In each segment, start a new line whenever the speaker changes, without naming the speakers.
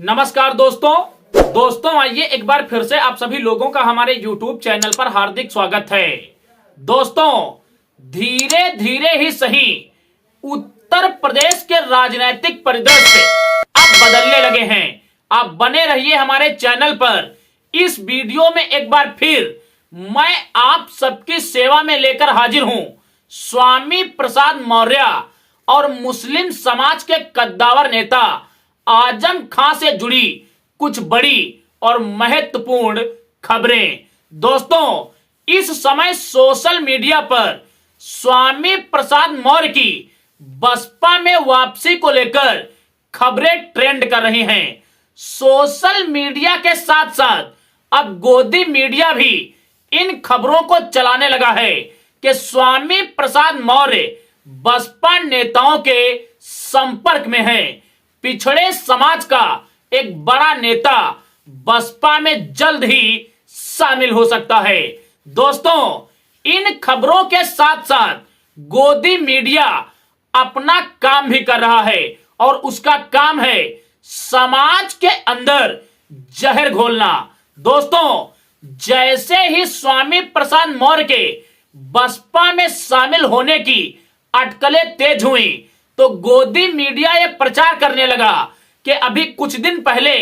नमस्कार दोस्तों आइए एक बार फिर से आप सभी लोगों का हमारे YouTube चैनल पर हार्दिक स्वागत है। दोस्तों, धीरे धीरे ही सही उत्तर प्रदेश के राजनीतिक परिदृश्य अब बदलने लगे हैं। आप बने रहिए हमारे चैनल पर। इस वीडियो में एक बार फिर मैं आप सबकी सेवा में लेकर हाजिर हूं स्वामी प्रसाद मौर्य और मुस्लिम समाज के कद्दावर नेता आजम खां से जुड़ी कुछ बड़ी और महत्वपूर्ण खबरें। दोस्तों, इस समय सोशल मीडिया पर स्वामी प्रसाद मौर्य की बसपा में वापसी को लेकर खबरें ट्रेंड कर रही हैं। सोशल मीडिया के साथ साथ अब गोदी मीडिया भी इन खबरों को चलाने लगा है कि स्वामी प्रसाद मौर्य बसपा नेताओं के संपर्क में हैं। पिछड़े समाज का एक बड़ा नेता बसपा में जल्द ही शामिल हो सकता है। दोस्तों, इन खबरों के साथ साथ गोदी मीडिया अपना काम भी कर रहा है और उसका काम है समाज के अंदर जहर घोलना। दोस्तों, जैसे ही स्वामी प्रसाद मौर्य के बसपा में शामिल होने की अटकलें तेज हुई तो गोदी मीडिया ये प्रचार करने लगा कि अभी कुछ दिन पहले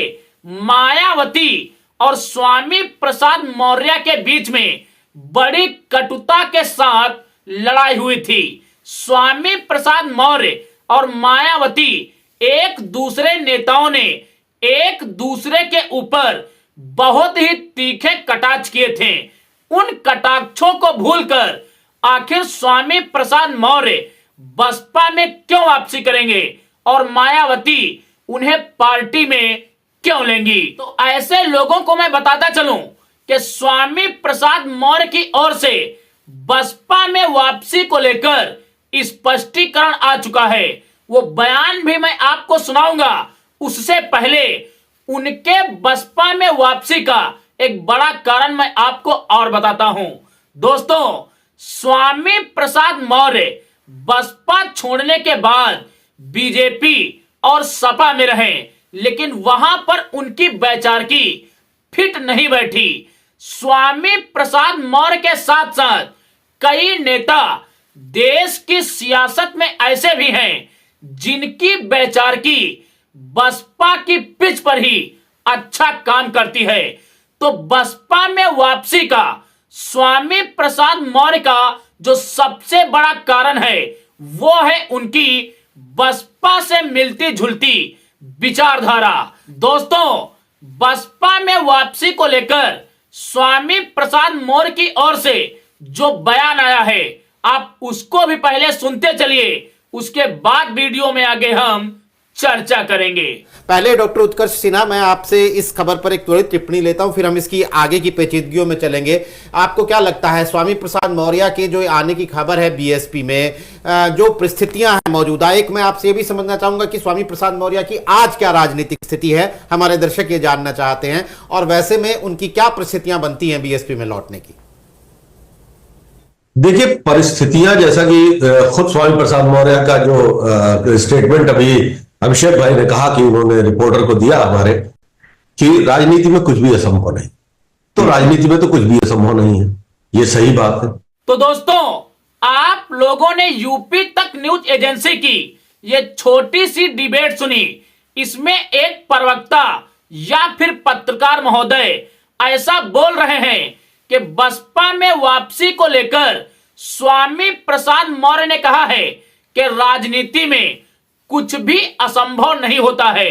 मायावती और स्वामी प्रसाद मौर्य के बीच में बड़ी कटुता के साथ लड़ाई हुई थी। स्वामी प्रसाद मौर्य और मायावती एक दूसरे नेताओं ने एक दूसरे के ऊपर बहुत ही तीखे कटाक्ष किए थे। उन कटाक्षों को भूलकर आखिर स्वामी प्रसाद मौर्य बसपा में क्यों वापसी करेंगे और मायावती उन्हें पार्टी में क्यों लेंगी? तो ऐसे लोगों को मैं बताता चलूं कि स्वामी प्रसाद मौर्य की ओर से बसपा में वापसी को लेकर स्पष्टीकरण आ चुका है। वो बयान भी मैं आपको सुनाऊंगा। उससे पहले उनके बसपा में वापसी का एक बड़ा कारण मैं आपको और बताता हूं। दोस्तों, स्वामी प्रसाद मौर्य बसपा छोड़ने के बाद बीजेपी और सपा में रहे, लेकिन वहां पर उनकी वैचारिकी फिट नहीं बैठी। स्वामी प्रसाद मौर्य के साथ साथ कई नेता देश की सियासत में ऐसे भी हैं जिनकी वैचारिकी बसपा की पिच पर ही अच्छा काम करती है। तो बसपा में वापसी का स्वामी प्रसाद मौर्य का जो सबसे बड़ा कारण है वो है उनकी बसपा से मिलती जुलती विचारधारा। दोस्तों, बसपा में वापसी को लेकर स्वामी प्रसाद मौर्य की ओर से जो बयान आया है आप उसको भी पहले सुनते चलिए, उसके बाद वीडियो में आगे हम चर्चा करेंगे।
पहले डॉक्टर उत्कर्ष सिन्हा, मैं आपसे इस खबर पर एक त्वरित टिप्पणी लेता हूं, फिर हम इसकी आगे की पेचीदगियों में चलेंगे। आपको क्या लगता है स्वामी प्रसाद मौर्य के जो आने की खबर है बीएसपी में, जो परिस्थितियां हैं मौजूदा, एक मैं आपसे ये भी समझना चाहूंगा कि स्वामी प्रसाद मौर्य की आज क्या राजनीतिक स्थिति है, हमारे दर्शक ये जानना चाहते हैं, और वैसे में उनकी क्या परिस्थितियां बनती हैं बीएसपी में लौटने की?
देखिए, परिस्थितियां जैसा कि खुद स्वामी प्रसाद मौर्य का जो स्टेटमेंट अभी अभिषेक भाई ने कहा कि उन्होंने रिपोर्टर को दिया हमारे, कि राजनीति में कुछ भी असंभव नहीं, तो राजनीति में तो कुछ भी असंभव नहीं है, ये सही बात है।
तो दोस्तों, आप लोगों ने यूपी तक न्यूज एजेंसी की ये छोटी सी डिबेट सुनी। इसमें एक प्रवक्ता या फिर पत्रकार महोदय ऐसा बोल रहे हैं कि बसपा में वापसी को लेकर स्वामी प्रसाद मौर्य ने कहा है कि राजनीति में कुछ भी असंभव नहीं होता है।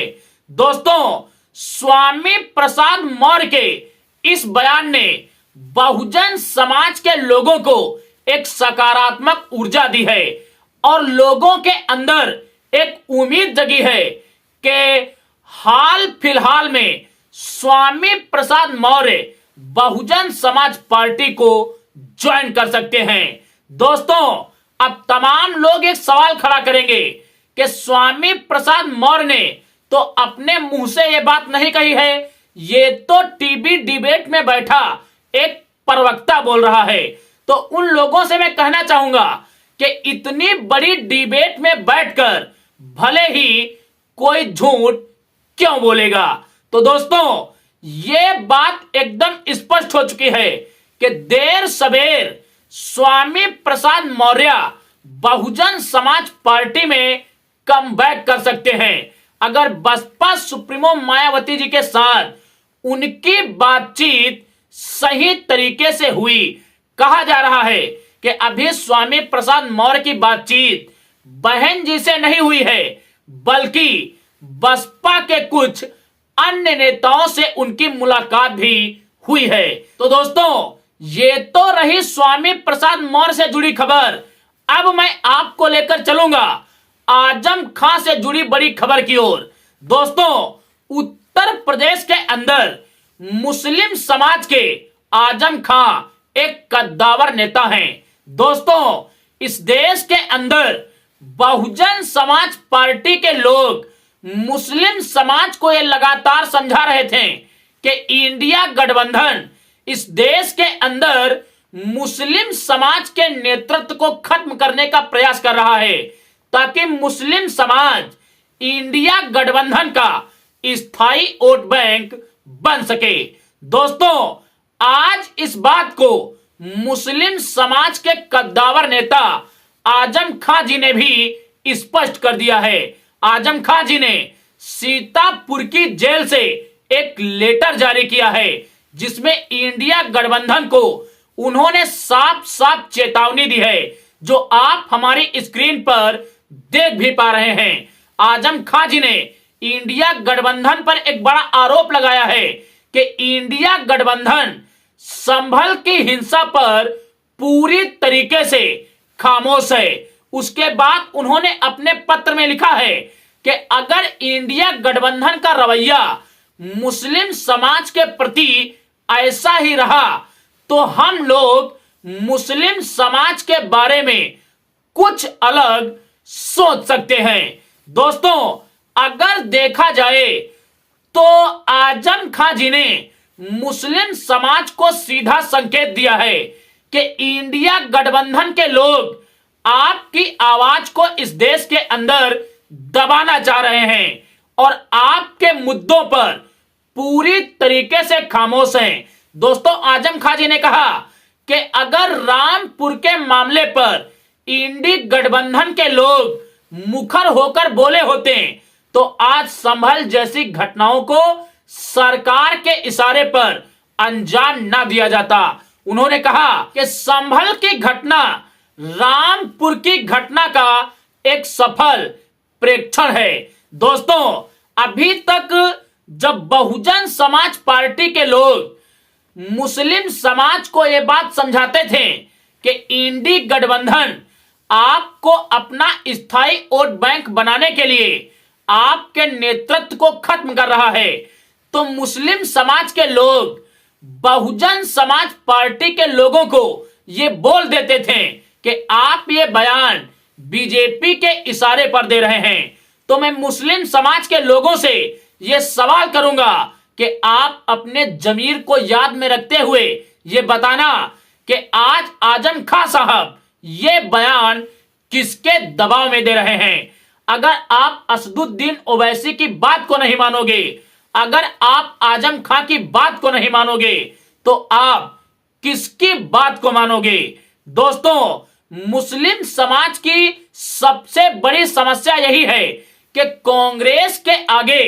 दोस्तों, स्वामी प्रसाद मौर्य के इस बयान ने बहुजन समाज के लोगों को एक सकारात्मक ऊर्जा दी है और लोगों के अंदर एक उम्मीद जगी है कि हाल फिलहाल में स्वामी प्रसाद मौर्य बहुजन समाज पार्टी को ज्वाइन कर सकते हैं। दोस्तों, अब तमाम लोग एक सवाल खड़ा करेंगे कि स्वामी प्रसाद मौर्य ने तो अपने मुंह से यह बात नहीं कही है, ये तो टीवी डिबेट में बैठा एक प्रवक्ता बोल रहा है। तो उन लोगों से मैं कहना चाहूंगा कि इतनी बड़ी डिबेट में बैठकर भले ही कोई झूठ क्यों बोलेगा? तो दोस्तों, ये बात एकदम स्पष्ट हो चुकी है कि देर सवेर स्वामी प्रसाद मौर्य बहुजन समाज पार्टी में कमबैक कर सकते हैं। अगर बसपा सुप्रीमो मायावती जी के साथ उनकी बातचीत सही तरीके से हुई, कहा जा रहा है कि अभी स्वामी प्रसाद मौर्य की बातचीत बहन जी से नहीं हुई है, बल्कि बसपा के कुछ अन्य नेताओं से उनकी मुलाकात भी हुई है। तो दोस्तों, ये तो रही स्वामी प्रसाद मौर्य से जुड़ी खबर। अब मैं आपको लेकर चलूंगा आजम खां से जुड़ी बड़ी खबर की ओर। दोस्तों, उत्तर प्रदेश के अंदर मुस्लिम समाज के आजम खां एक कद्दावर नेता हैं। दोस्तों, इस देश के अंदर बहुजन समाज पार्टी के लोग मुस्लिम समाज को यह लगातार समझा रहे थे कि इंडिया गठबंधन इस देश के अंदर मुस्लिम समाज के नेतृत्व को खत्म करने का प्रयास कर रहा है, ताकि मुस्लिम समाज इंडिया गठबंधन का स्थायी वोट बैंक बन सके। दोस्तों, आज इस बात को मुस्लिम समाज के कद्दावर नेता आजम खां जी ने भी स्पष्ट कर दिया है। आजम खां जी ने सीतापुर की जेल से एक लेटर जारी किया है, जिसमें इंडिया गठबंधन को उन्होंने साफ साफ चेतावनी दी है, जो आप हमारी स्क्रीन पर देख भी पा रहे हैं। आजम खां जी ने इंडिया गठबंधन पर एक बड़ा आरोप लगाया है कि इंडिया गठबंधन संभल की हिंसा पर पूरी तरीके से खामोश है। उसके बाद उन्होंने अपने पत्र में लिखा है कि अगर इंडिया गठबंधन का रवैया मुस्लिम समाज के प्रति ऐसा ही रहा तो हम लोग मुस्लिम समाज के बारे में कुछ अलग सोच सकते हैं। दोस्तों, अगर देखा जाए तो आजम खां जी ने मुस्लिम समाज को सीधा संकेत दिया है कि इंडिया गठबंधन के लोग आपकी आवाज को इस देश के अंदर दबाना चाह रहे हैं और आपके मुद्दों पर पूरी तरीके से खामोश हैं। दोस्तों, आजम खां जी ने कहा कि अगर रामपुर के मामले पर इंडी गठबंधन के लोग मुखर होकर बोले होते तो आज संभल जैसी घटनाओं को सरकार के इशारे पर अंजाम ना दिया जाता। उन्होंने कहा कि संभल की घटना रामपुर की घटना का एक सफल प्रेक्षण है। दोस्तों, अभी तक जब बहुजन समाज पार्टी के लोग मुस्लिम समाज को यह बात समझाते थे कि इंडी गठबंधन आपको अपना स्थायी वोट बैंक बनाने के लिए आपके नेतृत्व को खत्म कर रहा है, तो मुस्लिम समाज के लोग बहुजन समाज पार्टी के लोगों को ये बोल देते थे कि आप ये बयान बीजेपी के इशारे पर दे रहे हैं। तो मैं मुस्लिम समाज के लोगों से ये सवाल करूंगा कि आप अपने जमीर को याद में रखते हुए ये बताना कि आज आजम खां साहब ये बयान किसके दबाव में दे रहे हैं। अगर आप असदुद्दीन ओवैसी की बात को नहीं मानोगे, अगर आप आजम खां की बात को नहीं मानोगे, तो आप किसकी बात को मानोगे? दोस्तों, मुस्लिम समाज की सबसे बड़ी समस्या यही है कि कांग्रेस के आगे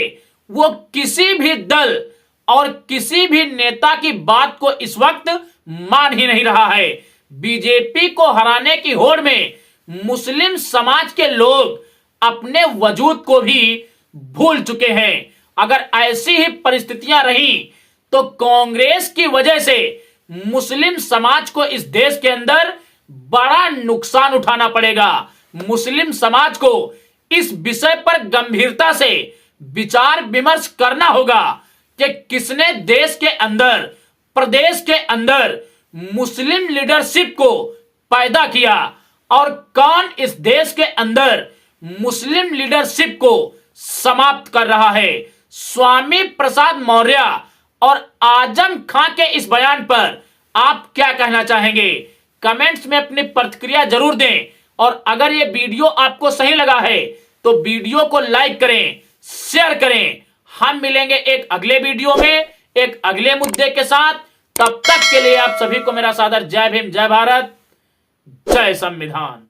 वो किसी भी दल और किसी भी नेता की बात को इस वक्त मान ही नहीं रहा है। बीजेपी को हराने की होड़ में मुस्लिम समाज के लोग अपने वजूद को भी भूल चुके हैं। अगर ऐसी ही परिस्थितियां रही तो कांग्रेस की वजह से मुस्लिम समाज को इस देश के अंदर बड़ा नुकसान उठाना पड़ेगा। मुस्लिम समाज को इस विषय पर गंभीरता से विचार विमर्श करना होगा कि किसने देश के अंदर, प्रदेश के अंदर मुस्लिम लीडरशिप को पैदा किया और कौन इस देश के अंदर मुस्लिम लीडरशिप को समाप्त कर रहा है। स्वामी प्रसाद मौर्य और आजम खां के इस बयान पर आप क्या कहना चाहेंगे? कमेंट्स में अपनी प्रतिक्रिया जरूर दें और अगर ये वीडियो आपको सही लगा है तो वीडियो को लाइक करें, शेयर करें, हम मिलेंगे एक अगले वीडियो में एक अगले मुद्दे के साथ। तब तक के लिए आप सभी को मेरा सादर जय भीम, जय भारत, जय संविधान।